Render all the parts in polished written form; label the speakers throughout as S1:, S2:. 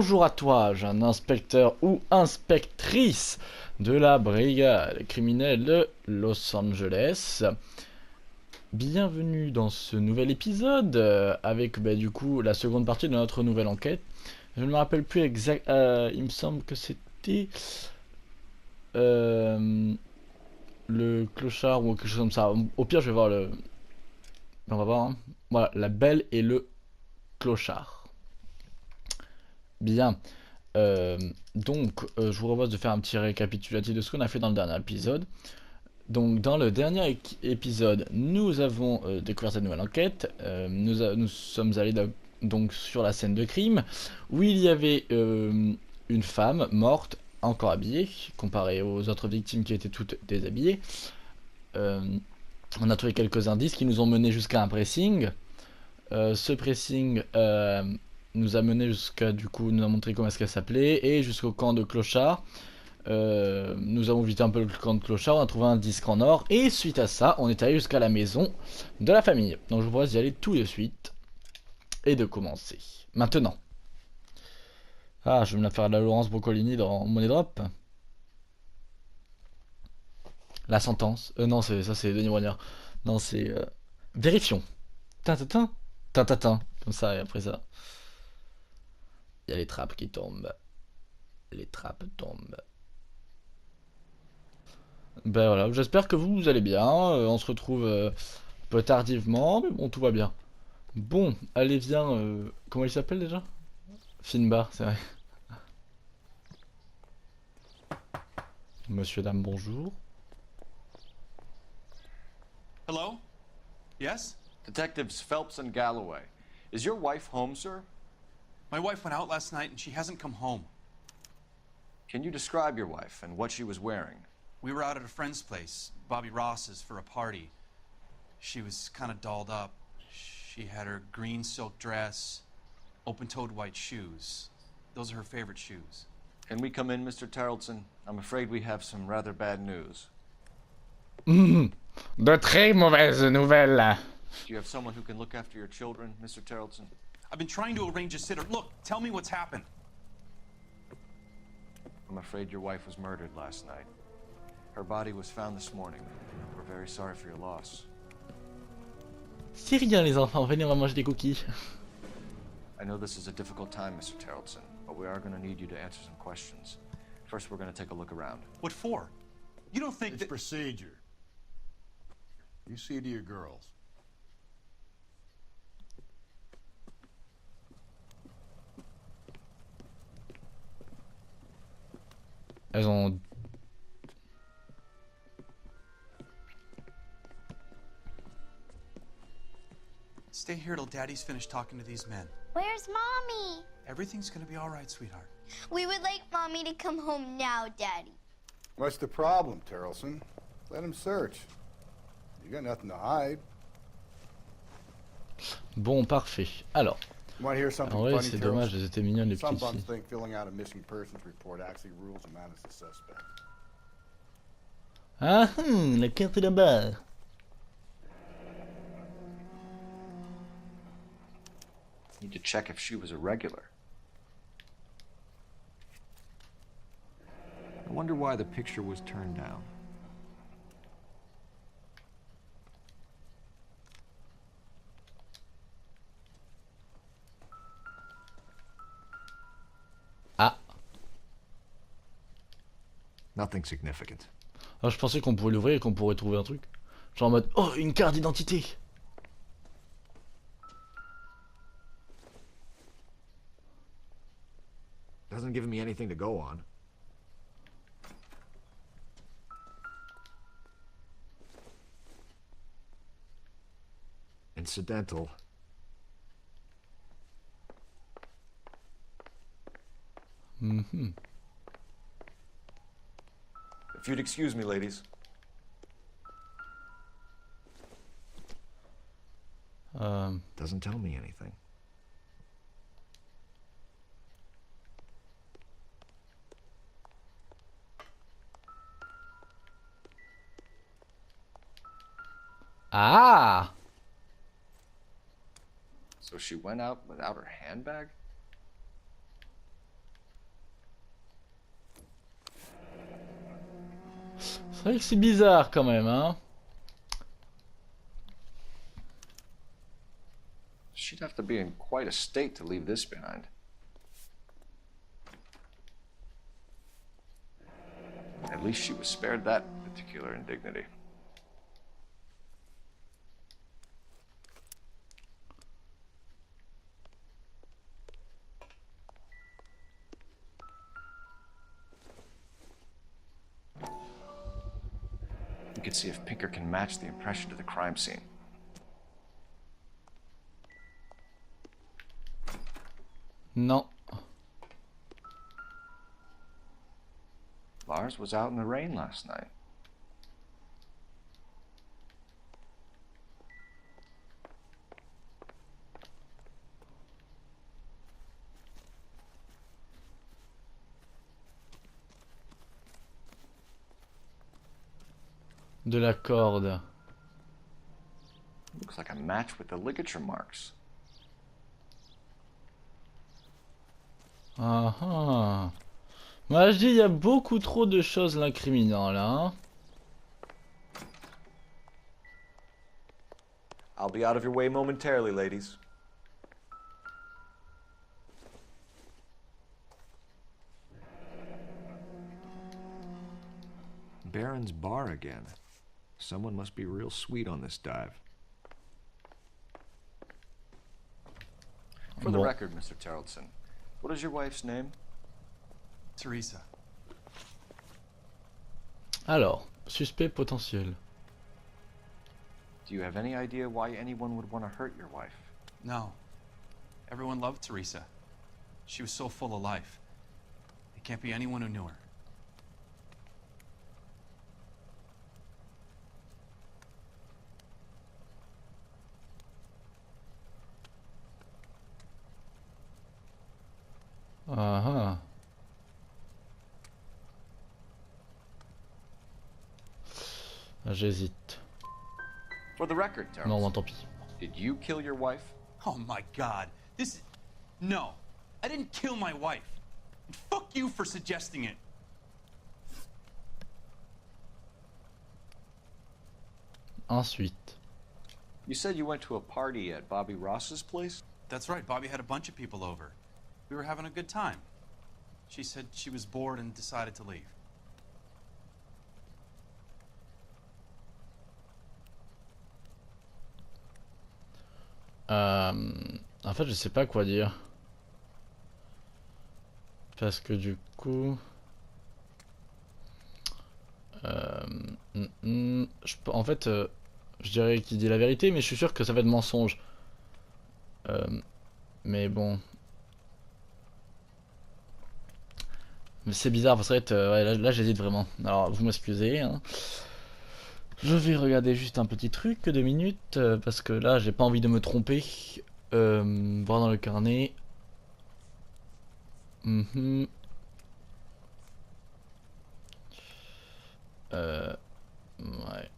S1: bonjour à toi, jeune inspecteur ou inspectrice de la brigade criminelle de Los Angeles. Bienvenue dans ce nouvel épisode avec du coup la seconde partie de notre nouvelle enquête. Je ne me rappelle plus exact, il me semble que c'était le Clochard ou quelque chose comme ça. Au pire je vais voir le... On va voir, hein. Voilà, la Belle et le Clochard. Bien. Je vous propose de faire un petit récapitulatif de ce qu'on a fait dans le dernier épisode. Donc dans le dernier épisode, nous avons découvert cette nouvelle enquête. Nous sommes allés donc sur la scène de crime, où il y avait une femme morte, encore habillée, comparée aux autres victimes qui étaient toutes déshabillées. On a trouvé quelques indices qui nous ont mené jusqu'à un pressing. Ce pressing nous a mené jusqu'à, du coup, nous a montré comment est-ce qu'elle s'appelait, et jusqu'au camp de Clochard. Nous avons visité un peu le camp de Clochard, on a trouvé un disque en or, et suite à ça, on est allé jusqu'à la maison de la famille. Donc je vous propose d'y aller tout de suite, et de commencer. Maintenant. Ah, je vais me la faire la Laurence Boccolini dans Money Drop. La sentence. Non, ça c'est Denis Brognard. Non, c'est... Vérifions. Tintatin. Tintatin. Comme ça, et après ça... Il y a les trappes qui tombent. Les trappes tombent. Ben voilà, j'espère que vous allez bien. On se retrouve un peu tardivement, mais bon, tout va bien. Bon, allez, viens. Comment il s'appelle déjà? Finbar, c'est vrai. Monsieur, dame, bonjour.
S2: Hello? Yes?
S3: Detectives Phelps and Galloway. Is your wife home, sir?
S2: My wife went out last night and she hasn't come home.
S3: Can you describe your wife and what she was wearing?
S2: We were out at a friend's place, Bobby Ross's, for a party. She was kind of dolled up. She had her green silk dress, open-toed white shoes. Those are her favorite shoes.
S3: Can we come in, Mr. Tarleton? I'm afraid we have some rather bad news.
S1: De très mauvaises nouvelles.
S3: Do you have someone who can look after your children, Mr. Tarleton?
S2: I've been trying to arrange a sitter. Look, tell me what's happened.
S3: I'm afraid your wife was murdered last night. Her body was found this morning. We're very sorry for your loss.
S1: C'est rien les enfants, venez on va manger des cookies.
S3: I know this is a difficult time, Mr. Tarleton, but we are going to need you to answer some questions. First, we're going to take a look around.
S2: What for? You don't think
S4: It's
S2: that...
S4: procedure. You see to your girls.
S1: Elles ont...
S2: Stay here till Daddy's finished talking to these men.
S5: Where's Mommy?
S2: Everything's gonna be all right, sweetheart.
S5: We would like Mommy to come home now, Daddy.
S4: What's the problem, Tarleton? Let him search. You got nothing to hide.
S1: Bon, parfait. Alors,
S4: You want to hear something
S1: en vrai,
S4: funny,
S1: c'est dommage,
S4: Tarleton?
S1: elles étaient mignonnes les
S4: Some
S1: petites
S4: bums
S1: filles.
S4: think filling out a missing persons report actually rules a man as a suspect.
S1: Ah, la carte là-bas.
S3: Need to check if she was a regular. I wonder why the picture was turned down.
S1: Ah.
S3: Nothing significant.
S1: Ah, je pensais qu'on pouvait l'ouvrir et qu'on pourrait trouver un truc. Genre en mode, oh, une carte d'identité.
S3: Doesn't give me anything to go on. Incidental.
S1: Mhm.
S3: If you'd excuse me, ladies. Doesn't tell me anything.
S1: Ah.
S3: So she went out without her handbag?
S1: C'est vrai que c'est bizarre quand même, hein.
S3: She'd have to be in quite a state to leave this behind. At least she was spared that particular indignity. We could see if Pinker can match the impression to the crime scene.
S1: Non.
S3: Lars was out in the rain last night.
S1: De la corde.
S3: Looks like a match with the ligature marks.
S1: Ah ah. Moi je dis il y a beaucoup trop de choses l'incriminant là. Hein.
S3: I'll be out of your way momentarily, ladies. Baron's bar again. Someone must be real sweet on this dive. For the
S1: Bon.
S3: record, Mr. Tarleton, what is your wife's name?
S2: Teresa.
S1: Alors, suspect potentiel.
S3: Do you have any idea why anyone would want to hurt your wife?
S2: No. Everyone loved Teresa. She was so full of life. It can't be anyone who knew her.
S1: Ah ah. J'hésite.
S3: For the record,
S1: Non,
S3: Tarleton,
S1: bon, tant pis.
S3: did you kill your wife?
S2: Oh my god. This. No. I didn't kill my wife. And fuck you for suggesting it.
S1: Ensuite.
S3: You said you went to a party at Bobby Ross's place?
S2: That's right. Bobby had a bunch of people over. We were having a good time. She said she was bored and decided to leave.
S1: En fait, je sais pas quoi dire. Parce que du coup... en fait, je dirais qu'il dit la vérité, mais je suis sûr que ça va être mensonge. Mais bon... Mais c'est bizarre, parce que ouais, là j'hésite vraiment. Alors, vous m'excusez, hein. Je vais regarder juste un petit truc, 2 minutes, parce que là j'ai pas envie de me tromper. Voir dans le carnet. Mhm. Ouais.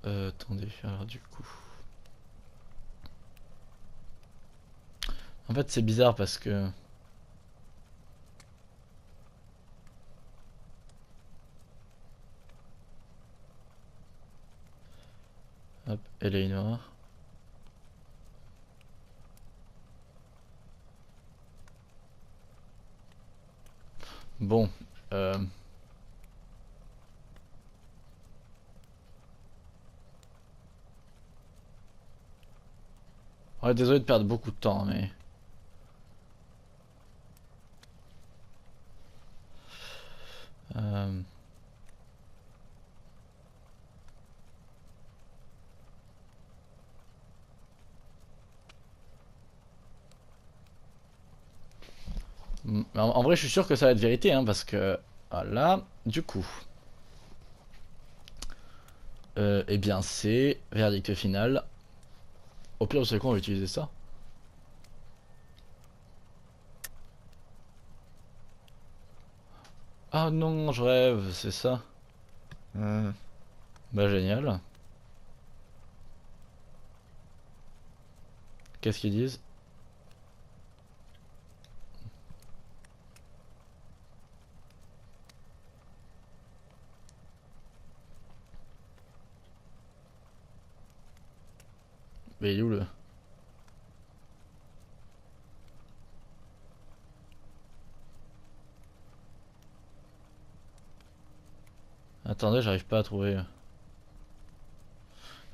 S1: Attendez, alors du coup. En fait c'est bizarre parce que... Hop, L.A Noire. Bon, ouais, désolé de perdre beaucoup de temps, mais... Euh... En vrai, je suis sûr que ça va être vérité, hein, parce que... Voilà, du coup... eh bien, c'est verdict final. Au pire, vous savez quoi, on va utiliser ça. Ah non, je rêve, c'est ça. Bah génial. Qu'est-ce qu'ils disent? Mais il est où le... Attendez, j'arrive pas à trouver...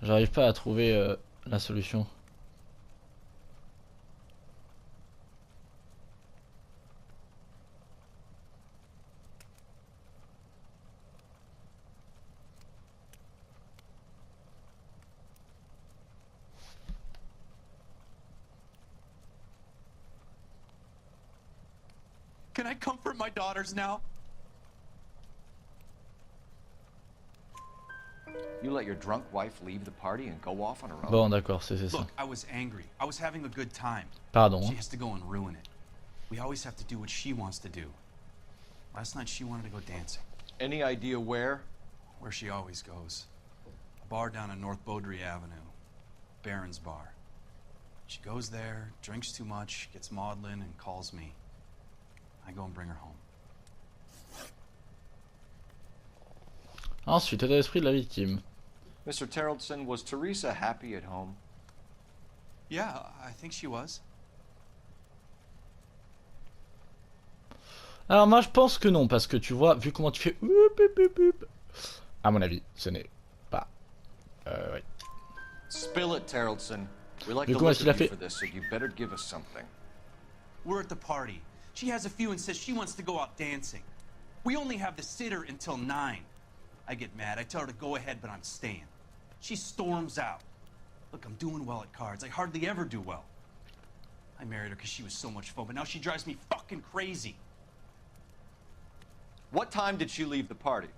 S1: J'arrive pas à trouver la solution.
S2: Can I comfort my daughters now?
S3: You let your drunk wife leave the party and go off on her own?
S1: Bon, d'accord, c'est ça.
S2: Look, I was angry. I was having a good time.
S1: Pardon.
S2: She has to go and ruin it. We always have to do what she wants to do. Last night she wanted to go dancing.
S3: Any idea where?
S2: Where she always goes. A bar down on North Beaudry Avenue. Baron's Bar. She goes there, drinks too much, gets maudlin, and calls me. I go and bring her home.
S1: Ensuite, état d'esprit de la victime.
S3: Mr. Terrellson, was Teresa happy at home?
S2: Yeah, I think she was.
S1: Alors moi je pense que non, parce que tu vois, vu comment tu fais... À mon avis, ce n'est pas... ouais.
S3: Spill it, Terrellson. We like
S1: Vu
S3: to
S1: comment
S3: look
S1: est-ce qu'il a
S3: at you
S1: fait?
S3: for this, so you better give us something.
S2: We're at the party. She has a few and says she wants to go out dancing. We only have the sitter until 9. I get mad. I tell her to go ahead, but I'm staying. She storms out. Look, I'm doing well at cards. I hardly ever do well. I married her because she was so much fun, but now she drives me fucking crazy.
S3: What time did she leave the party?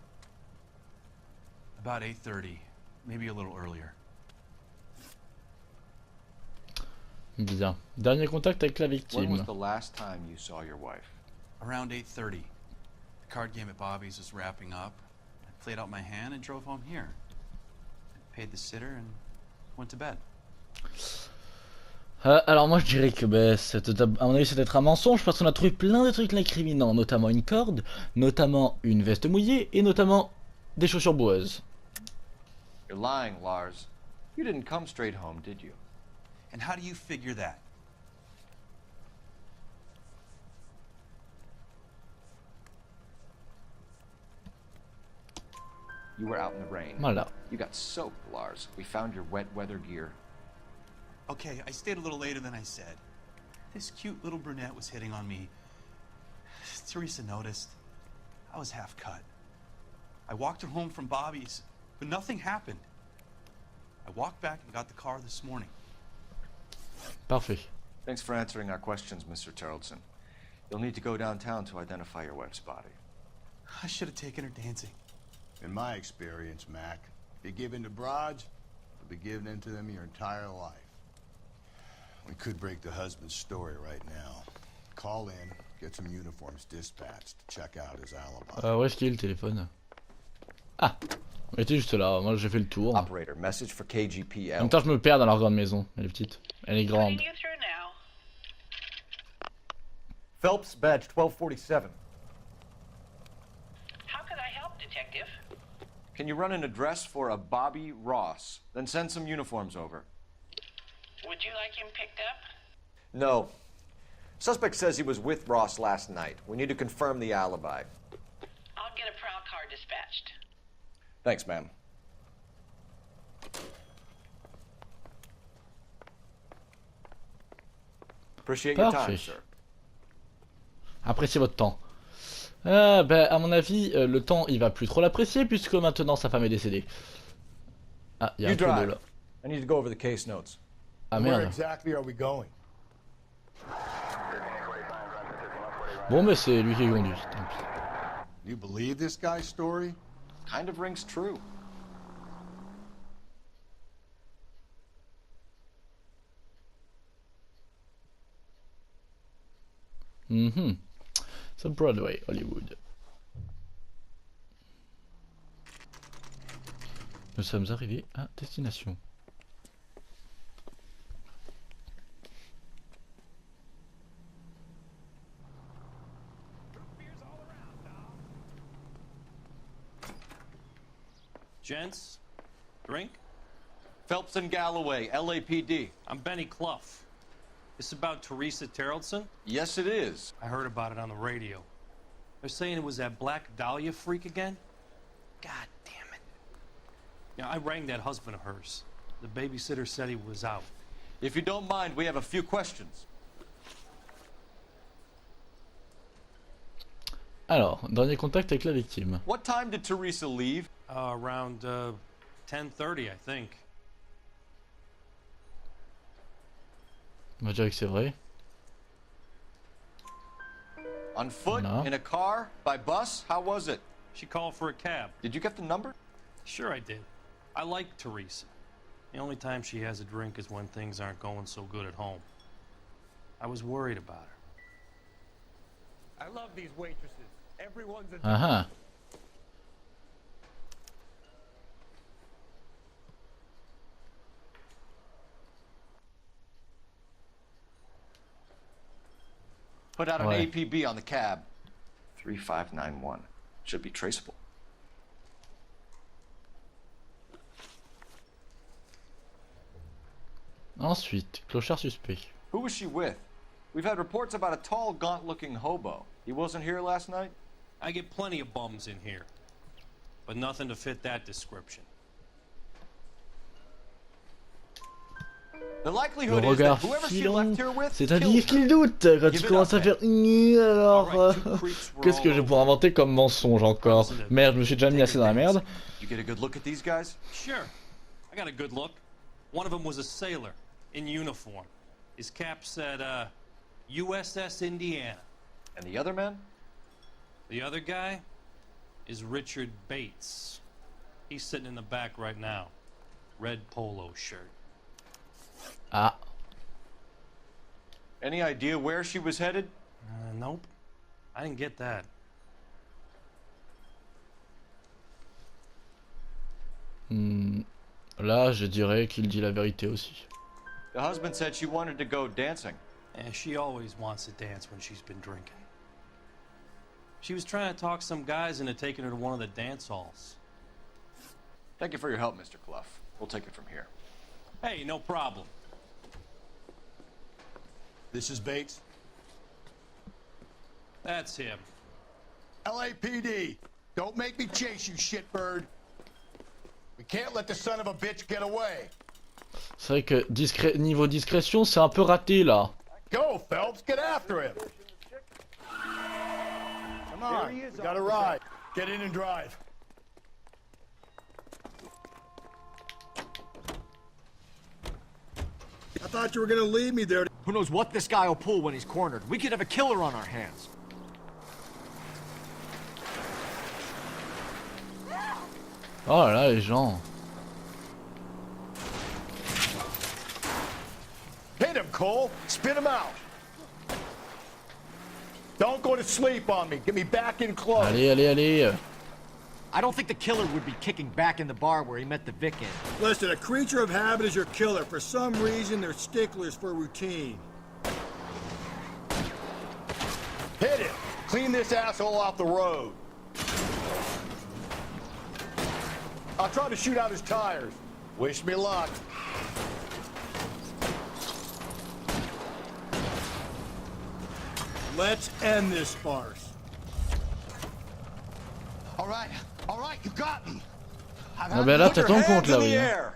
S2: About 8:30, maybe a little earlier.
S1: Bien. Dernier contact avec la
S3: When was
S1: victime.
S3: the last time you saw your wife?
S2: Around 8:30. The card game at Bobby's was wrapping up. I played out my hand and drove home here. I paid the sitter and went to bed.
S1: Alors moi je dirais que à mon avis c'est peut-être un mensonge parce qu'on a trouvé plein de trucs l'incriminant, notamment une corde, notamment une veste mouillée et notamment des chaussures boueuses.
S3: You're lying, Lars. You didn't come straight home, did you?
S2: And how do you figure that?
S3: You were out in the rain.
S1: Voilà.
S3: You got soaked, Lars. We found your wet weather gear.
S2: Okay, I stayed a little later than I said. This cute little brunette was hitting on me. Teresa noticed. I was half cut. I walked her home from Bobby's, but nothing happened. I walked back and got the car this morning.
S1: Parfait.
S3: Thanks for answering our questions, Mr. Terrellson. You'll need to go downtown to identify your wife's body.
S2: I should have taken her dancing.
S4: In my experience, Mac, if you give in to broads, you'll be giving in to them your entire life. We could break the husband's story right now. Call in, get some uniforms dispatched to check out his alibi.
S1: Où est-ce qu'il est le téléphone? Ah, il était juste là, moi j'ai fait le tour. En
S3: Operator, message for KGPL.
S1: même temps je me perds dans leur grande maison, elle est petite, elle est grande.
S6: Putting you through now.
S7: Phelps, badge 1247.
S6: How could I help, Detective?
S3: Can you run an address for a Bobby Ross? Then send some uniforms over.
S6: Would you like him picked up?
S7: No. Suspect says he was with Ross last night. We need to confirm the alibi.
S6: I'll get a prowl car dispatched.
S7: Thanks, ma'am. Appreciate your time,
S1: Parfait.
S7: sir.
S1: Appréciez votre temps. À mon avis, le temps il va plus trop l'apprécier puisque maintenant sa femme est décédée. Ah, il y a
S7: You
S1: un peu de
S7: drive.
S1: là.
S7: I need to go over the case notes.
S1: Ah
S4: Where
S1: merde.
S4: exactly are we going?
S1: Bon, mais c'est lui qui conduit, tant pis.
S4: You believe this guy's story?
S3: Kind of rings true.
S1: C'est Broadway, Hollywood. Nous sommes arrivés à destination.
S8: Gents, drink?
S7: Phelps and Galloway, LAPD.
S8: I'm Benny Clough. This about Teresa Terrellson?
S7: Yes, it is.
S8: I heard about it on the radio. They're saying it was that Black Dahlia freak again? God damn it. Yeah, I rang that husband of hers. The babysitter said he was out.
S7: If you don't mind, we have a few questions.
S1: Alors, dernier contact avec la victime.
S7: What time did Teresa leave?
S8: Around 10:30, I think.
S1: On va dire que c'est vrai.
S7: On foot?
S1: No.
S7: In a car? By bus? How was it?
S8: She called for a cab.
S7: Did you get the number?
S8: Sure I did. I like Teresa. The only time she has a drink is when things aren't going so good at home. I was worried about her.
S9: I love these waitresses. Everyone's a...
S1: Ah ah.
S7: Put out an
S1: Ouais.
S7: APB on the cab. 3591. Should be traceable.
S1: Ensuite, clochard suspect.
S7: Who was she with? We've had reports about a tall, gaunt-looking hobo. He wasn't here last night?
S8: I get plenty of bums in here, but nothing to fit that description.
S7: The
S1: Le
S7: likelihood is that
S1: regard
S7: whoever she
S1: filant,
S7: left here with
S1: c'est-à-dire
S7: killed
S1: qu'il
S7: her.
S1: doute quand
S7: Give
S1: tu
S7: it
S1: commences
S7: up,
S1: à faire alors qu'est-ce que je pourrais inventer comme mensonge encore? Merde, je me suis déjà mis assez dans la merde.
S7: You get a good look at these guys?
S8: Sure, I got a good look. One of them was a sailor in uniform. His cap said, USS Indiana.
S7: And the other men?
S8: The other guy is Richard Bates. He's sitting in the back right now. Red polo shirt.
S1: Ah,
S7: Any idea where she was headed?
S8: Nope. I didn't get that.
S1: là je dirais qu'il dit la vérité aussi.
S7: The husband said she wanted to go dancing.
S8: And she always wants to dance when she's been drinking. She was trying to talk some guys into taking her to one of the dance halls.
S7: Thank you for your help, Mr. Clough. We'll take it from here.
S8: Hey, no problem.
S4: This is Bates.
S8: That's him.
S4: LAPD. Don't make me chase you, shitbird. We can't let the son of a bitch get away.
S1: C'est vrai que niveau discrétion, c'est un peu raté là.
S4: Go, Phelps. Get after him. Come on. We got a ride. Get in and drive. I thought you were gonna leave me there.
S7: Who knows what this guy will pull when he's cornered? We could have a killer on our hands.
S1: Oh là là, les gens.
S4: Hit him, Cole. Spit him out. Don't go to sleep on me. Get me back in close.
S1: Allez, allez, allez.
S7: I don't think the killer would be kicking back in the bar where he met the Vic in.
S4: Listen, a creature of habit is your killer. For some reason, they're sticklers for routine. Hit him. Clean this asshole off the road. I'll try to shoot out his tires. Wish me luck. Let's end this farce. All right, you got me.
S1: Ah ben là, t'as ton compte là, oui. Hein.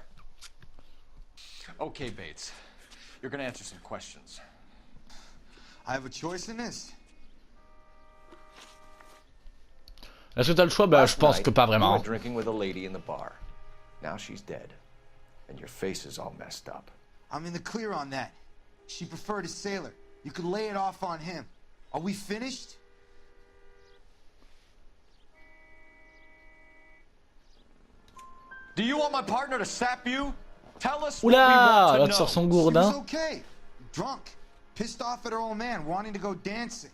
S7: Okay, Bates. You're gonna answer some questions.
S10: I have a choice in this.
S1: Est-ce que t'as le choix? Bah, je pense que pas
S7: You
S1: vraiment.
S7: were drinking with a lady in the bar. Now she's dead, and your face is all messed up.
S10: I'm in the clear on that. She preferred a sailor. You could lay it off on him. Are we finished?
S7: Do you want my partner to sap you? Tell us what
S1: Oula,
S7: we
S1: là
S7: want
S1: tu
S7: to
S1: sors son
S7: know.
S10: She was
S1: gourdin.
S10: okay. Drunk. Pissed off at her old man, wanting to go dancing.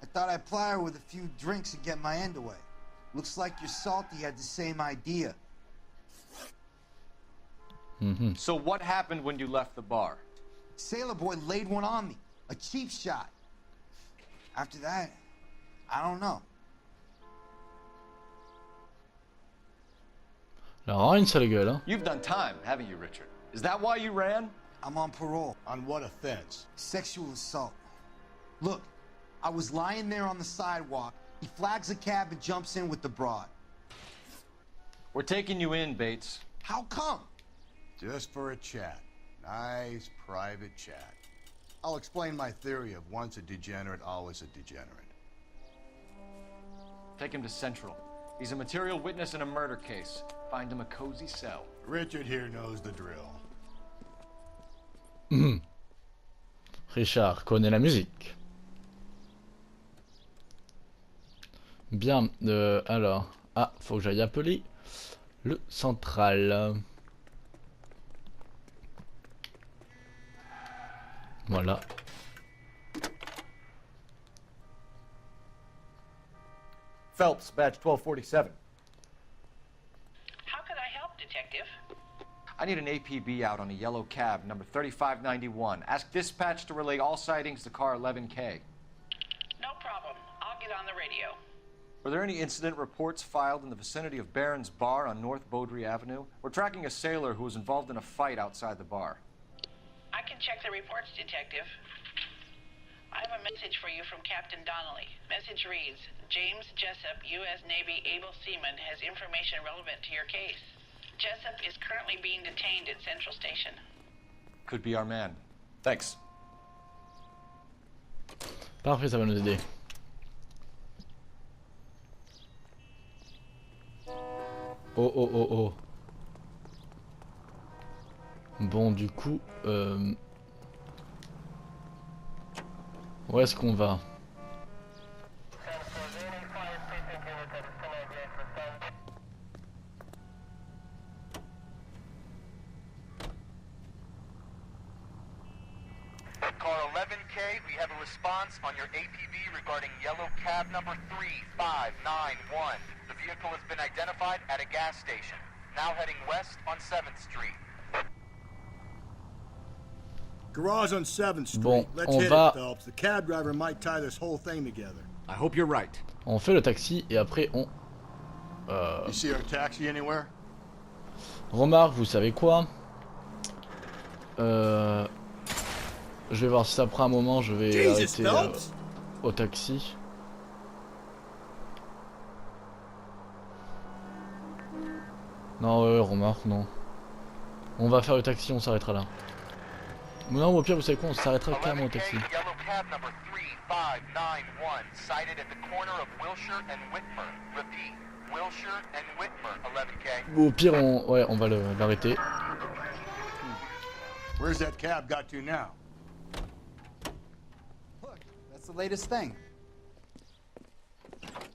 S10: I thought I'd ply her with a few drinks and get my end away. Looks like your salty had the same idea.
S7: So what happened when you left the bar?
S10: Sailor boy laid one on me. A cheap shot. After that, I don't know.
S1: Alors, une sale gueule, hein.
S7: You've done time, haven't you, Richard? Is that why you ran?
S10: I'm on parole.
S4: On what offense?
S10: Sexual assault. Look, I was lying there on the sidewalk. He flags a cab and jumps in with the broad.
S7: We're taking you in, Bates.
S10: How come?
S4: Just for a chat. Nice private chat. I'll explain my theory of once a degenerate, always a degenerate.
S7: Take him to Central. He's a material witness in a murder case. Find him a cozy cell.
S4: Richard here knows the drill.
S1: Richard connaît la musique. Bien, alors... Ah, faut que j'aille appeler le central. Voilà.
S7: Phelps, badge 1247.
S6: How could I help, Detective?
S7: I need an APB out on a yellow cab, number 3591. Ask dispatch to relay all sightings to car 11K.
S6: No problem. I'll get on the radio.
S7: Were there any incident reports filed in the vicinity of Barron's Bar on North Beaudry Avenue? We're tracking a sailor who was involved in a fight outside the bar.
S6: I can check the reports, Detective. I have a message for you from Captain Donnelly. Message reads, James Jessup, U.S. Navy able seaman, has information relevant to your case. Jessup is currently being detained at Central Station.
S7: Could be our man. Thanks.
S1: Parfait, ça va nous aider. Oh oh oh oh. Bon, du coup, où est-ce qu'on va?
S9: Car 11K, we have a response on your APB regarding yellow cab number 3591. The vehicle has been identified at a gas station. Now heading west on 7th Street.
S4: Garage on 7th Street.
S1: Bon,
S4: Let's
S1: on
S4: hit
S1: va...
S4: it, Phelps. The cab driver might tie this whole thing together.
S3: I hope you're right.
S1: On fait le taxi et après on...
S4: You see our taxi anywhere?
S1: Remarque, vous savez quoi? Je vais voir si ça prend un moment, je vais arrêter au taxi. Non, remarque, non. On va faire le taxi, on s'arrêtera là. Non, au pire, vous savez quoi, on s'arrêtera carrément au taxi. Au pire, on va l'arrêter.
S4: Where's that cab got to now?
S10: Look, that's the latest thing.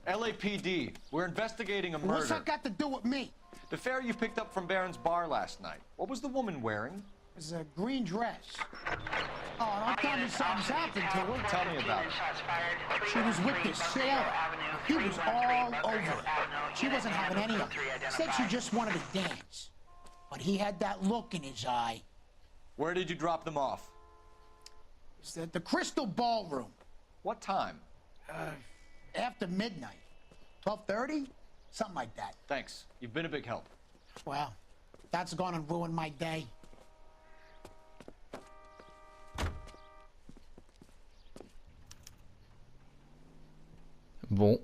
S7: LAPD, we're investigating a murder.
S10: What's that got to do with me?
S7: The fare you picked up from Barron's Bar last night. What was the woman wearing?
S10: It was a green dress. Oh, don't tell me something's happened to her.
S7: Tell me about it.
S10: She was with this sailor. He was all over her. She wasn't having any of it. Said she just wanted to dance. But he had that look in his eye.
S7: Where did you drop them off?
S10: It's at the Crystal Ballroom.
S7: What time?
S10: After midnight. 12:30? Something like that.
S7: Thanks. You've been a big help.
S10: Well, that's gonna ruin my day.
S1: Bon.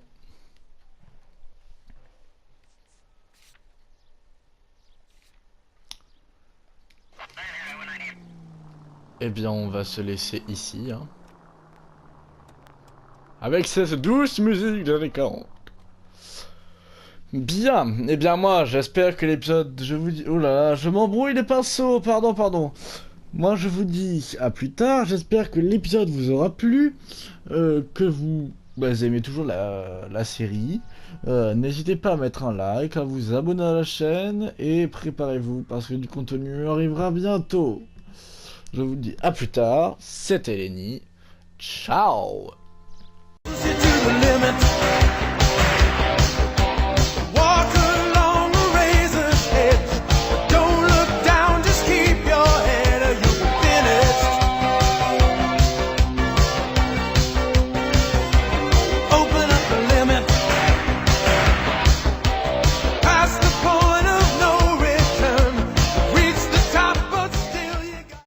S1: Eh bien, on va se laisser ici, hein. Avec cette douce musique de 40. Bien, eh bien moi, j'espère que l'épisode, je vous dis... Oh là là, je m'embrouille les pinceaux, pardon. Moi, je vous dis à plus tard, j'espère que l'épisode vous aura plu, que vous aimez toujours la série. N'hésitez pas à mettre un like, à vous abonner à la chaîne, et préparez-vous, parce que du contenu arrivera bientôt. Je vous dis à plus tard, c'était Lenny, ciao.